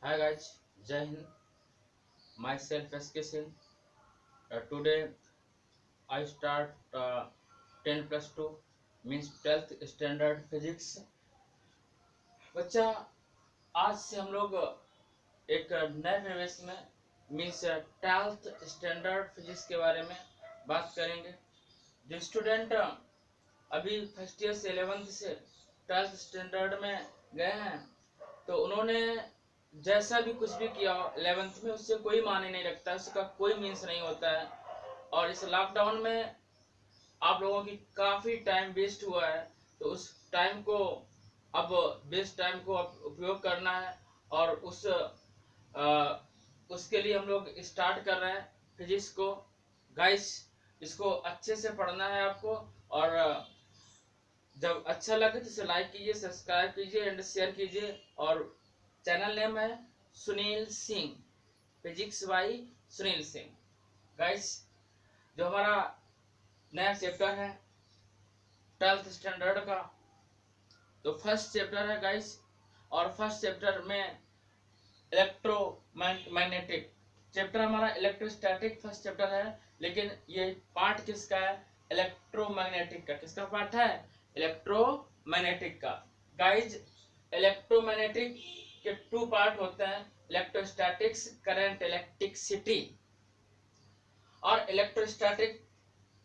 Hi guys, Jai Hind. Myself SK Singh. Today I start 10 plus 2 means 12th standard physics. बच्चा आज से हम लोग एक नए प्रवेश में मीन्स 12th स्टैंडर्ड फिजिक्स के बारे में बात करेंगे। जो स्टूडेंट अभी फर्स्ट ईयर से 11th से 12th स्टैंडर्ड में गए हैं तो उन्होंने जैसा भी कुछ भी किया 11th में उससे कोई माने नहीं रखता, उसका कोई मीन्स नहीं होता है। और इस लॉकडाउन में आप लोगों की काफ़ी टाइम वेस्ट हुआ है, तो उस टाइम को अब वेस्ट टाइम को अब उपयोग करना है। और उसके लिए हम लोग स्टार्ट कर रहे हैं फिजिक्स को। गाइस, इसको अच्छे से पढ़ना है आपको। और जब अच्छा लगे तो इसे लाइक कीजिए, सब्सक्राइब कीजिए एंड शेयर कीजिए। और चैनल नेम है Sunil Singh, physics by Sunil Singh. Guys, जो हमारा नया चैप्टर है 12th स्टैंडर्ड का, तो फर्स्ट चैप्टर है गाइस। और फर्स्ट चैप्टर में इलेक्ट्रोमैग्नेटिक चैप्टर हमारा इलेक्ट्रोस्टैटिक फर्स्ट चैप्टर है, लेकिन ये पार्ट किसका है? इलेक्ट्रोमैग्नेटिक का। किसका पार्ट है? इलेक्ट्रोमैग्नेटिक का। गाइज, इलेक्ट्रोमैग्नेटिक के टू पार्ट होते हैं, इलेक्ट्रोस्टैटिक्स, करंट इलेक्ट्रिसिटी। और इलेक्ट्रोस्टैटिक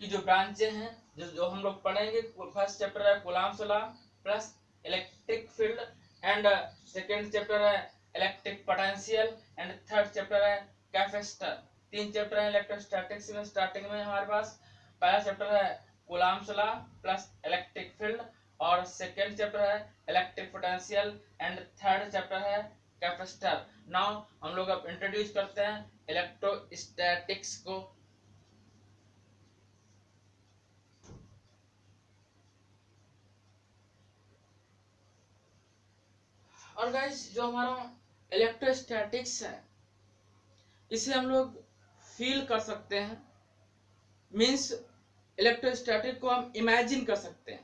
की जो ब्रांचें हैं जो हम लोग पढ़ेंगे, फर्स्ट चैप्टर है Coulomb's law plus electric field, and second chapter है electric potential, and third chapter है कैपेसिटर। तीन चैप्टर है इलेक्ट्रोस्टैटिक्स में। स्टार्टिंग में हमारे पास पहला चैप्टर है Coulomb's law plus electric field, और सेकेंड चैप्टर है electric potential, and third chapter है कैपेसिटर। नाउ हम लोग अब इंट्रोड्यूस करते हैं इलेक्ट्रोस्टैटिक्स को। और गाइस, जो हमारा इलेक्ट्रोस्टैटिक्स है इसे हम लोग फील कर सकते हैं। मींस इलेक्ट्रोस्टैटिक को हम इमेजिन कर सकते हैं।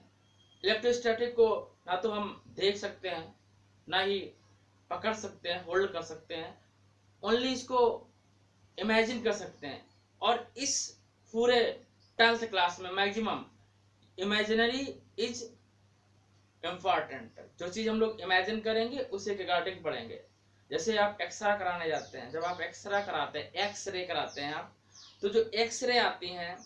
इलेक्ट्रोस्टैटिक को ना तो हम देख सकते हैं, ना ही पकड़ सकते हैं, होल्ड कर सकते हैं। ओनली इसको इमेजिन कर सकते हैं। और इस पूरे 10th क्लास में मैक्सिमम इमेजिनरी इज इम्पॉर्टेंट। जो चीज हम लोग इमेजिन करेंगे उसे रिगार्डिंग पढ़ेंगे। जैसे आप एक्सरे कराने जाते हैं, जब आप एक्सरे कराते हैं, एक्सरे कराते हैं आप, तो जो एक्सरे आती हैं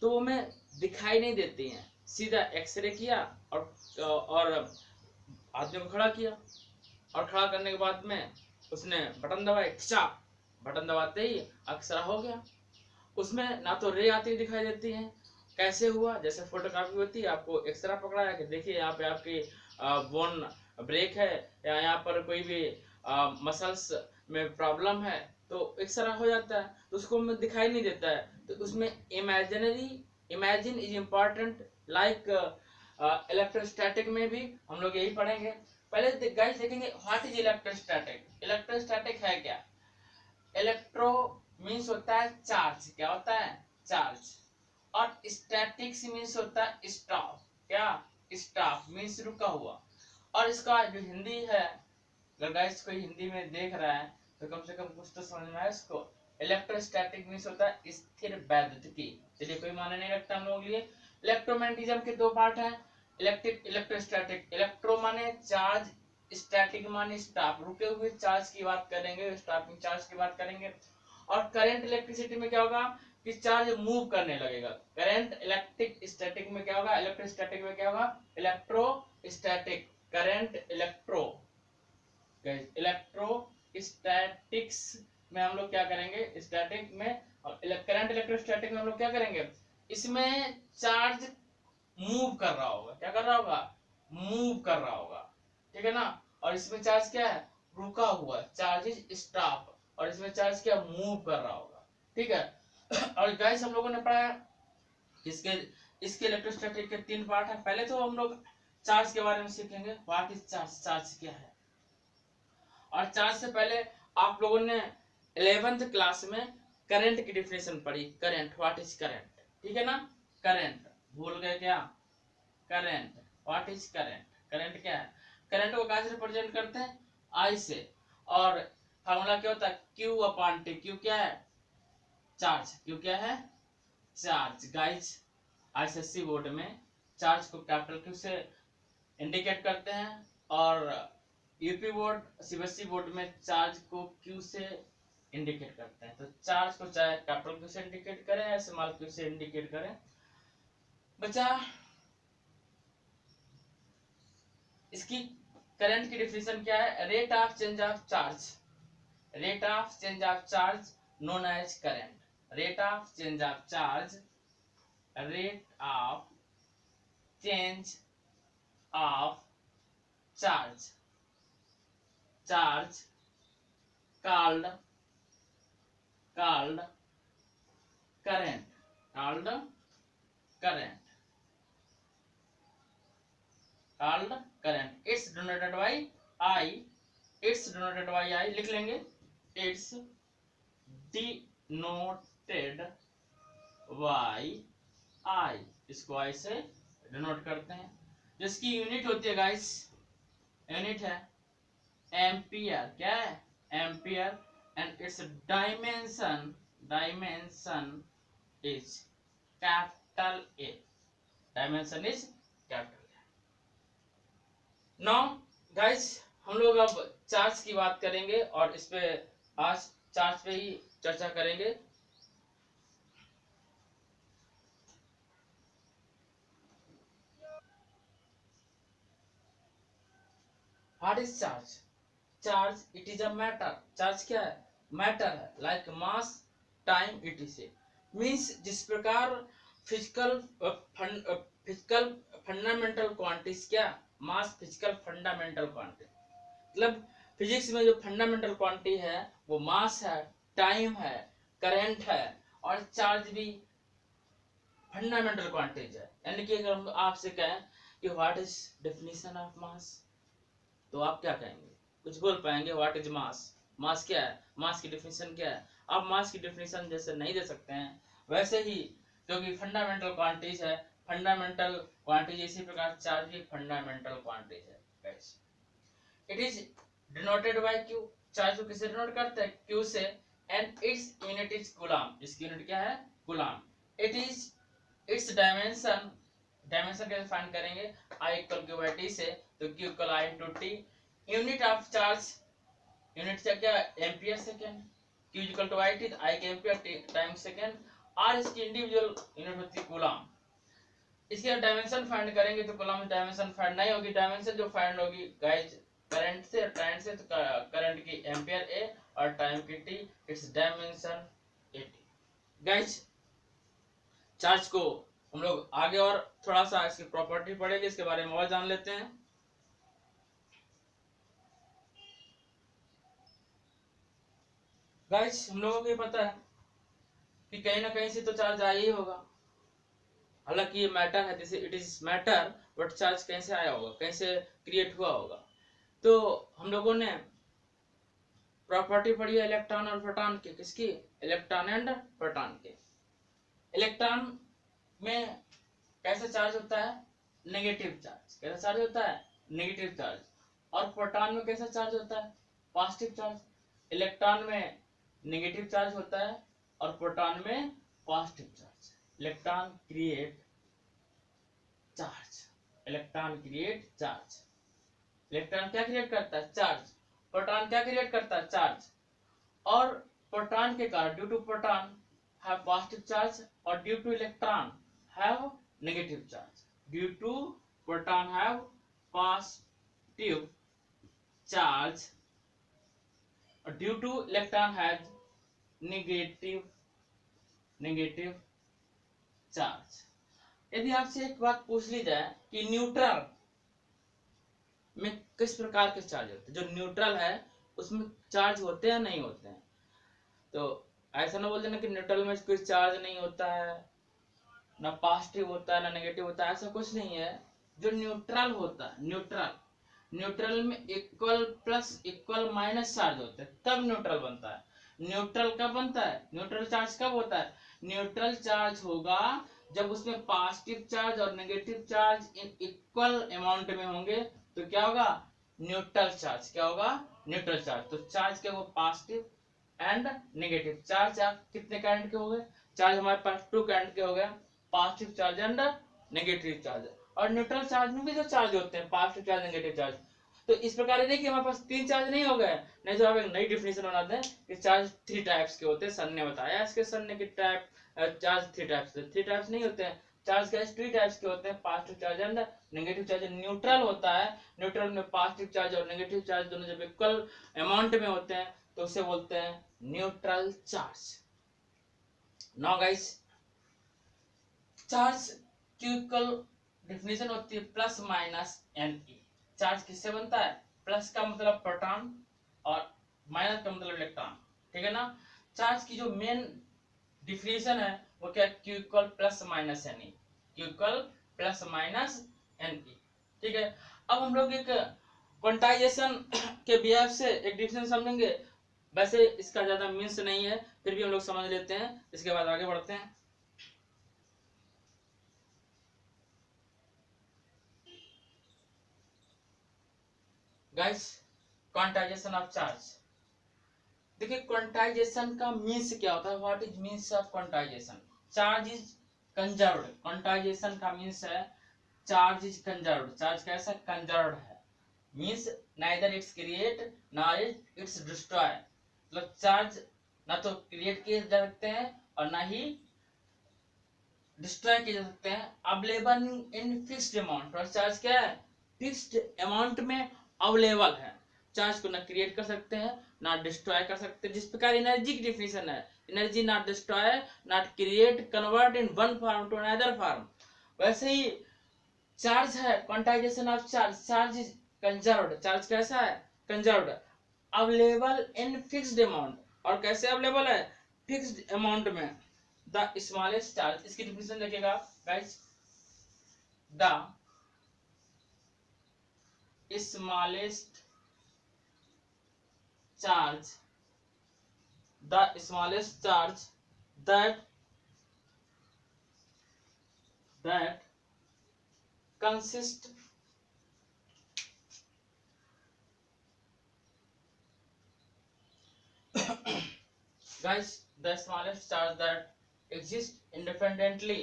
तो वो हमें दिखाई नहीं देती हैं। सीधा एक्सरे किया और आदमी को खड़ा किया, और खड़ा करने के बाद में उसने बटन दबाए, खिंचा, बटन दबाते ही एक्सरा हो गया। उसमें ना तो रे आती दिखाई देती है। कैसे हुआ? जैसे फोटोग्राफी होती है, आपको एक्सरा पकड़ा है कि देखिए यहाँ पे आपकी बोन ब्रेक है, या यहाँ पर कोई भी मसल्स में प्रॉब्लम है, तो एक्सरा हो जाता है, तो उसको हमें दिखाई नहीं देता है। तो उसमें imagine is important. Like electrostatic में भी हम लोग यही पढ़ेंगे। पहले गाइस देखेंगे व्हाट इज इलेक्ट्रोस्टैटिक। इलेक्ट्रोस्टैटिक है क्या? इलेक्ट्रो मीन्स होता है चार्ज। क्या होता है? चार्ज। और स्टैटिक्स मीन्स होता है स्टॉप। क्या? स्टॉप मीन्स रुका हुआ। और इसका जो हिंदी है, अगर गाइस कोई हिंदी में देख रहा है तो कम से कम कुछ तो समझ में आए इसको। इलेक्ट्रोस्टैटिक मीन्स होता है स्थिर वैद्युतिकी। चलिए, कोई माने नहीं रखता हम लोग लिए। इलेक्ट्रोमैग्नेटिज्म के दो पार्ट हैं, इलेक्ट्रिक, इलेक्ट्रोस्टैटिक। इलेक्ट्रो माने चार्ज, स्टैटिक माने स्टॉप, रुके हुए चार्ज की बात करेंगे, स्टॉपिंग चार्ज की बात करेंगे। और करंट इलेक्ट्रिसिटी में क्या होगा कि चार्ज मूव करने लगेगा। करंट इलेक्ट्रिक स्टैटिक में क्या होगा? इलेक्ट्रोस्टैटिक में क्या होगा? इलेक्ट्रोस्टैटिक। करंट इलेक्ट्रोस्टैटिक्स में हम लोग क्या करेंगे? स्टैटिक में और करंट इलेक्ट्रोस्टैटिक में हम लोग क्या करेंगे? इसमें चार्ज मूव कर रहा होगा। क्या कर रहा होगा? मूव कर रहा होगा। ठीक है ना? और इसमें चार्ज क्या है? रुका हुआ। Charge is stop. और इसमें चार्ज क्या? मूव कर रहा होगा। ठीक है। और गाइस, हम लोगों ने पढ़ा है इसके इसके इलेक्ट्रोस्टैटिक के तीन पार्ट है। पहले तो हम लोग चार्ज के बारे में सीखेंगे, व्हाट इज चार्ज, चार्ज क्या है। और चार्ज से पहले आप लोगों ने 11th क्लास में करंट की डिफिनेशन पढ़ी। Current, what is current. ठीक है ना? करंट भूल गए क्या? Current, what is current. Current क्या है? करंट को कैसे रिप्रेजेंट करते हैं? आई से। और फार्मूला क्या होता है, क्यू अपॉन टी। क्यू क्या है, चार्ज। क्यू क्या है, चार्ज। गाइस आईसीएससी बोर्ड में चार्ज को कैपिटल क्यू से इंडिकेट करते हैं, और यूपी बोर्ड सीबीएसई बोर्ड में चार्ज को क्यू से इंडिकेट करते हैं। तो चार्ज को चाहे कैपिटल क्यू से इंडिकेट करें या स्मॉल क्यू से इंडिकेट करें। बचा इसकी करंट की डिफिनेशन क्या है, rate of change of charge. Rate of change of charge known as current. Rate of change of charge, rate of change of charge, charge called current, called current, called current। It's denoted by I, it's denoted by I लिख लेंगे, it's denoted by I, इसको I से denote करते हैं। जिसकी unit होती है guys, unit है एम्पियर। क्या है, ampere. And it's dimension, dimension is capital A, dimension is capital A. Now guys हम लोग अब चार्ज की बात करेंगे, और इस पे आज चार्ज पे ही चर्चा करेंगे। What is charge, charge it is a matter. Charge क्या है, मैटर है, like mass time etc.. Means जिस प्रकार फिजिकल फिजिकल फंडामेंटल क्वांटिटीज, क्या मास फिजिकल फंडामेंटल क्वांटिटी, मतलब फिजिक्स में जो फंडामेंटल क्वांटिटी है वो मास है, टाइम है, करंट है, और चार्ज भी फंडामेंटल क्वांटिटीज है। यानी कि अगर हम आपसे कहें कि what is definition of mass, तो आप क्या कहेंगे, कुछ बोल पाएंगे, व्हाट इज मास, मास क्या है, मास की डेफिनेशन क्या है। आप मास की डेफिनेशन जैसे नहीं दे सकते हैं, वैसे ही क्योंकि फंडामेंटल क्वांटिटीज है, फंडामेंटल क्वांटिटीज, इसी प्रकार चार्ज भी फंडामेंटल क्वांटिटीज है guys. It is denoted by Q, charge को किससे डिनोट करते हैं, क्यू से। And its unit is coulomb, इसकी यूनिट क्या है, coulomb. It is it's dimension, dimension कैसे फाइंड करेंगे, I equal Q by T से, तो Q equal I into T. Unit of charge, unit से क्या, ampere second. Q equal to I T, I के एम्पियर, टी टाइम सेकेंड। आर इसकी individual unit होती है कूलम। इसके डायमेंशन फाइंड करेंगे तो कूलम डायमेंशन फाइंड नहीं होगी, डायमेंशन जो फाइंड होगी गाइस करंट से, टाइम से, तो करंट की एम्पियर ए और टाइम की T, it's dimension 80। Guys charge को हम लोग आगे और थोड़ा सा इसकी प्रॉपर्टी पढ़ेंगे, इसके बारे में और जान लेते हैं। गाइस हम लोगों को ये पता है कि कहीं ना कहीं से तो चार्ज आया ही होगा, हालांकि ये मैटर है, जैसे it is matter, but charge कहीं से आया होगा, कहीं से क्रिएट हुआ होगा। तो हम लोगों ने प्रॉपर्टी पढ़ी है इलेक्ट्रॉन और प्रोटॉन की, किसकी, इलेक्ट्रॉन एंड प्रोटॉन के। इलेक्ट्रॉन में कैसे चार्ज होता है, नेगेटिव चार्ज। कैसा चार्ज होता है, नेगेटिव चार्ज। और प्रोटॉन में कैसा चार्ज होता है, पॉजिटिव चार्ज। इलेक्ट्रॉन में नेगेटिव चार्ज होता है और प्रोटॉन में positive charge. Electron create charge, electron create charge. Electron क्या क्रिएट करता है, चार्ज। प्रोटॉन क्या क्रिएट करता है, चार्ज। और प्रोटॉन के कारण, due to proton have positive charge और due to electron have negative charge. Due to proton have positive charge और due to electron has negative charge. यदि आपसे एक बात पूछ ली जाए कि न्यूट्रल में किस प्रकार के चार्ज होते हैं, जो न्यूट्रल है उसमें चार्ज होते हैं नहीं होते हैं, तो ऐसा ना बोल देना कि न्यूट्रल में कोई चार्ज नहीं होता है, ना पॉजिटिव होता है ना नेगेटिव होता है, ऐसा कुछ नहीं है। जो न्यूट्रल होता है, न्यूट्रल में equal plus equal minus charge होते हैं, तब न्यूट्रल बनता है। न्यूट्रल कब बनता है, न्यूट्रल चार्ज कब होता है, न्यूट्रल चार्ज होगा जब उसमें पॉजिटिव चार्ज और negative charge in equal amount में होंगे, तो क्या होगा, न्यूट्रल चार्ज। क्या होगा, न्यूट्रल चार्ज। तो चार्ज क्या वो पॉजिटिव एंड नेगेटिव चार्ज। आप कितने करंट के हो गए, चार्ज हमारे पास 2 करंट के हो गया, positive charge and negative charge. और न्यूट्रल चार्ज में भी जो चार्ज होते हैं पॉजिटिव चार्ज नेगेटिव चार्ज। तो इस प्रकार नहीं कि हमारे पास 3 चार्ज नहीं हो गए, नहीं तो आप एक नई डिफिनेशन बनाते हैं कि चार्ज 3 टाइप्स के होते हैं। सन ने बताया इसके, सन ने कि टाइप चार्ज 3 टाइप्स से, 3 टाइप्स नहीं होते हैं चार्ज का, 3 टाइप्स के होते हैं, positive charge and negative charge. Neutral होता है, न्यूट्रल में पॉजिटिव चार्ज और नेगेटिव चार्ज दोनों जब इक्वल अमाउंट में होते हैं तो उसे बोलते हैं neutral charge. Now guys, charge की इक्वल डिफिनेशन होती है plus minus N E. Charge किससे बनता है, प्लस का मतलब प्रोटॉन और माइनस का मतलब इलेक्ट्रॉन, ठीक है ना। चार्ज की जो मेन डिफिनेशन है वो क्या, Q equal plus minus N E, Q equal plus minus N E, ठीक है। अब हम लोग एक क्वांटाइजेशन के बिहेव से एक डिफिनेशन समझेंगे। वैसे इसका ज्यादा मीन्स नहीं है, फिर भी हम लोग समझ लेते हैं, इसके बाद आगे बढ़ते हैं। Guys, quantization of charge. देखिए क्वांटाइजेशन का मीन्स क्या होता है, what is means of quantization. Charge is conserved, quantization का मीन्स है चार्ज इज कंजर्व्ड। चार्ज कैसा कंजर्व्ड है, means neither it's create nor it's destroy. मतलब चार्ज ना तो क्रिएट किए जा सकते हैं और ना ही डिस्ट्रॉय किए जा सकते हैं। अवेलेबल इन फिक्स्ड अमाउंट, और चार्ज क्या है, फिक्स्ड अमाउंट में अवेलेबल है। चार्ज को ना क्रिएट कर सकते हैं ना डिस्ट्रॉय कर सकते हैं। जिस प्रकार एनर्जी की डिफिनेशन है, energy not destroy not create convert in one form to another form, वैसे ही चार्ज है quantization of charge. Charge is conserved, charge कैसा है conserved, available in fixed amount. और कैसे अवेलेबल है, फिक्स्ड अमाउंट में। द स्मॉलेस्ट चार्ज, इसकी डिफिनेशन देखिएगा guys, the smallest charge, the smallest charge that consists guys, the smallest charge that exists independently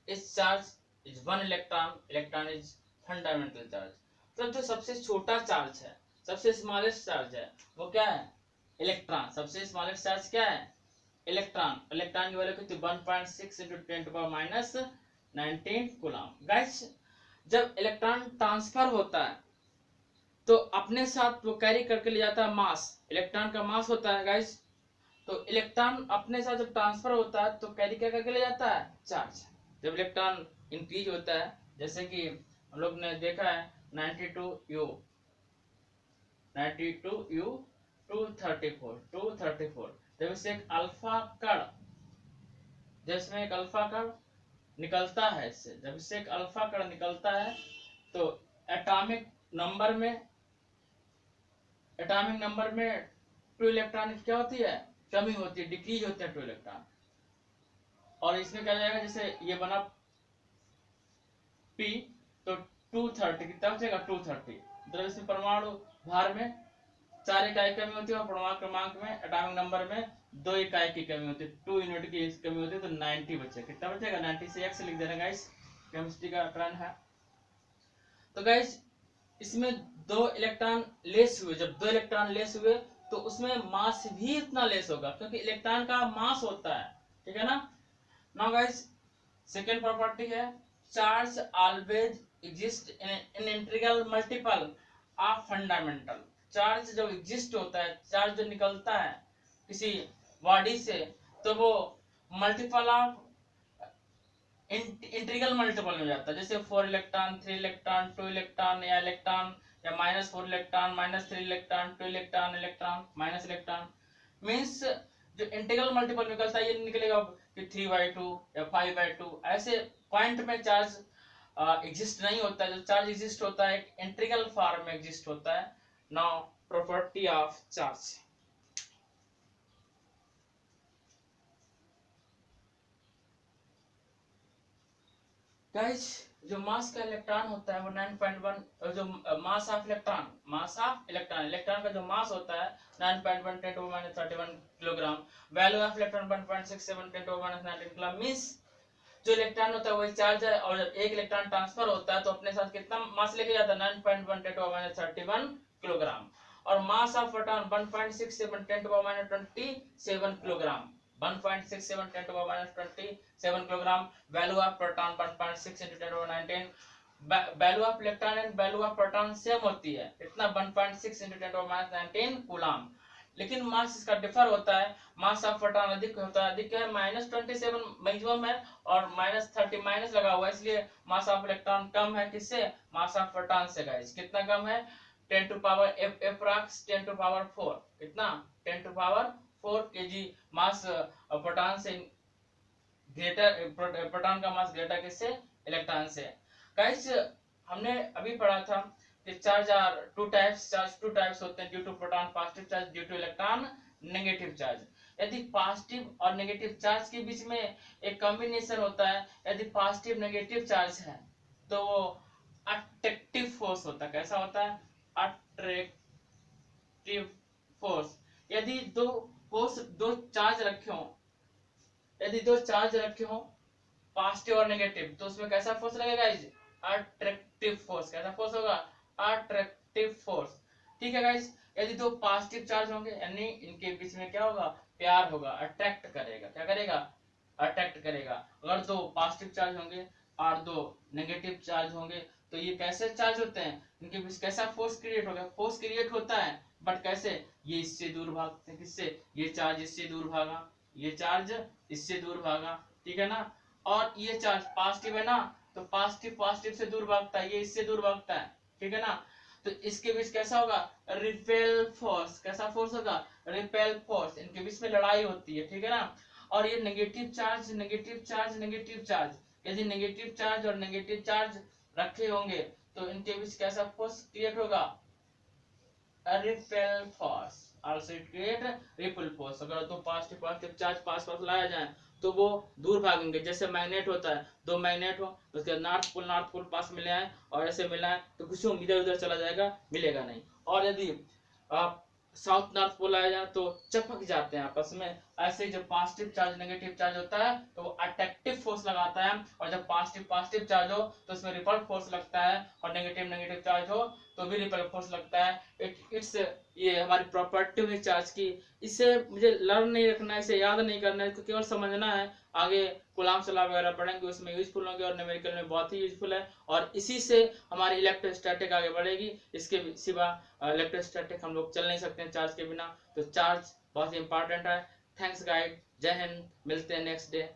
is charge is one electron, electron is fundamental charge। तो जो सबसे छोटा charge है, सबसे smallest charge है वो क्या है, इलेक्ट्रॉन। सबसे स्मॉलेस्ट चार्ज क्या है, इलेक्ट्रॉन। इलेक्ट्रॉन की वैल्यू कितनी, 1.6 into 10⁻⁹ कूलम। गाइस, जब इलेक्ट्रॉन ट्रांसफर होता है तो अपने साथ वो कैरी करके ले जाता है मास, इलेक्ट्रॉन का मास होता है गाइस। तो इलेक्ट्रॉन अपने साथ जब ट्रांसफर होता है तो कैरी क्या करके ले जाता है, चार्ज। जब इलेक्ट्रॉन इंक्रीज होता है, जैसे कि हम लोग ने देखा है 92U 234 जब इससे एक अल्फा कण, जिसमें एक अल्फा कण निकलता है, इससे जब इससे एक अल्फा कण निकलता है तो एटॉमिक नंबर में 2 इलेक्ट्रॉन की क्या होती है, कमी होती है, डिक्रीज होते हैं 2 इलेक्ट्रॉन। और इसमें क्या जाएगा, जैसे ये बना P, तो 230 कितना बचेगा, 230। मतलब इसमें परमाणु भार में 4 इकाई कमी होती है और परमाणु क्रमांक में एटॉमिक नंबर में 2 इकाई की कमी होती है, 2 यूनिट की कमी होती है। तो 90 बचेगा, कितना बचेगा, 90 से x लिख देना गाइस, केमिस्ट्री का आकलन है। तो गाइस, इसमें 2 इलेक्ट्रॉन लेस हुए, जब 2 इलेक्ट्रॉन लेस हुए तो उसमें मास भी इतना लेस होगा, क्योंकि इलेक्ट्रॉन का मास होता है, ठीक है ना। नाउ गाइस, सेकेंड प्रॉपर्टी है charge always exist in integral multiple of fundamental. Charge जब एग्जिस्ट होता है, चार्ज जो निकलता है किसी बॉडी से, तो वो मल्टीपल ऑफ इंटीग्रल मल्टीपल में जाता है। जैसे 4 इलेक्ट्रॉन 3 इलेक्ट्रॉन 2 इलेक्ट्रॉन या इलेक्ट्रॉन, या -4 electron -3 electron 2 electron electron minus electron. Means जो इंटीग्रल मल्टीपल निकलता है ये निकलेगा कि 3/2 या 5/2, ऐसे पॉइंट में चार्ज एग्जिस्ट नहीं होता है। जो चार्ज एग्जिस्ट होता है इंटीग्रल फॉर्म में एग्जिस्ट होता है। Now property of charge. Guys, जो मास का इलेक्ट्रॉन होता है वो 9.1, जो मास ऑफ इलेक्ट्रॉन इलेक्ट्रॉन का जो मास होता है 9.1 10 - 31 kilogram, value of electron 1.67 10 - 19 kilogram. Means जो इलेक्ट्रॉन होता है वही चार्ज है, और जब एक इलेक्ट्रॉन ट्रांसफर होता है तो अपने साथ कितना मास लेके जाता है 9.1 10 - 31 किलोग्राम। और मास of proton 1.67 10 - 27 kilogram, 1.67 10 - 27 kilogram. Value of proton 1.6 × 10 - 19। Value of electron and value of proton same होती है, इतना 1.6 × 10 - 19 कूलम। लेकिन मास इसका डिफर होता है, मास ऑफ प्रोटॉन अधिक होता है, अधिक है -27 मैक्सिमम है, और -30 माइनस लगा हुआ है, इसलिए मास ऑफ इलेक्ट्रॉन कम है किससे, मास ऑफ प्रोटॉन से। गाइस कितना कम है, 10 to power approx 10 to power 4, कितना 10 to power 4 kg mass proton से ग्रेटर, प्रोटॉन का मास ग्रेटर किससे, इलेक्ट्रॉन से। गाइस हमने अभी पढ़ा था कि चार्ज आर टू टाइप्स होते हैं, due to proton positive charge, due to electron negative charge. यदि पॉजिटिव और नेगेटिव चार्ज के बीच में एक कॉम्बिनेशन होता है, यदि पॉजिटिव नेगेटिव चार्ज है तो वो अट्रैक्टिव फोर्स होता है। कैसा होता है, अट्रैक्टिव फोर्स। यदि दो चार्ज रखे हो, यदि दो चार्ज रखे हो पॉजिटिव और नेगेटिव, तो उसमें कैसा फोर्स लगेगा, गाइस अट्रैक्टिव फोर्स। कैसा फोर्स होगा, अट्रैक्टिव फोर्स। ठीक है गाइस, यदि दो पॉजिटिव चार्ज होंगे यानी इनके बीच में क्या होगा, प्यार होगा, अट्रैक्ट करेगा। क्या करेगा, अट्रैक्ट करेगा। अगर दो पॉजिटिव चार्ज होंगे और दो नेगेटिव चार्ज होंगे तो ये कैसे चार्ज होते हैं, इनके बीच कैसा फोर्स क्रिएट होगा, फोर्स क्रिएट होता है, बट कैसे, ये इससे दूर भागते हैं, किससे, ये चार्ज इससे दूर भागा, ये चार्ज इससे दूर भागा, ठीक है ना। और ये चार्ज पॉजिटिव है ना, तो पॉजिटिव पॉजिटिव से दूर भागता है, ये इससे दूर भागता है, ठीक है ना। तो इसके बीच कैसा होगा, रिपेल फोर्स। कैसा फोर्स होगा, रिपेल फोर्स। इनके बीच में लड़ाई होती है, ठीक है ना। और ये negative charge negative charge negative charge, यदि नेगेटिव चार्ज और नेगेटिव चार्ज रखे होंगे तो इनके बीच कैसा फोर्स क्रिएट होगा, repel force. Also it create ripple force. अगर दो पॉजिटिव पॉजिटिव चार्ज पास पास लाया जाए तो वो दूर भागेंगे। जैसे मैग्नेट होता है, दो मैग्नेट हो तो उसके नॉर्थ पोल पास मिले आए और ऐसे मिला है तो कुछ इधर उधर चला जाएगा, मिलेगा नहीं। और यदि आप साउथ नॉर्थ पोल आया जाए तो चपक जाते हैं आपस में। ऐसे ही जब पॉजिटिव चार्ज नेगेटिव चार्ज होता है तो वो अट्रैक्टिव फोर्स लगाता है, और जब पॉजिटिव पॉजिटिव चार्ज हो तो उसमें रिपल फोर्स लगता है, और नेगेटिव नेगेटिव चार्ज हो तो भी रिपल फोर्स लगता है। इट्स ये हमारी प्रॉपर्टी हुई चार्ज की। इसे मुझे लर्न नहीं रखना है, इसे याद नहीं करना है, इसको केवल समझना है। आगे कूलॉम्स लॉ वगैरह पढ़ेंगे उसमें यूजफुल होंगे, और न्यूमेरिकल में बहुत ही यूजफुल है, और इसी से हमारी इलेक्ट्रोस्टैटिक आगे बढ़ेगी। इसके सिवा इलेक्ट्रोस्टैटिक हम लोग चल नहीं सकते हैं चार्ज के बिना। तो चार्ज बहुत ही इंपॉर्टेंट है। थैंक्स गाइड, जय हिंद, मिलते हैं नेक्स्ट डे।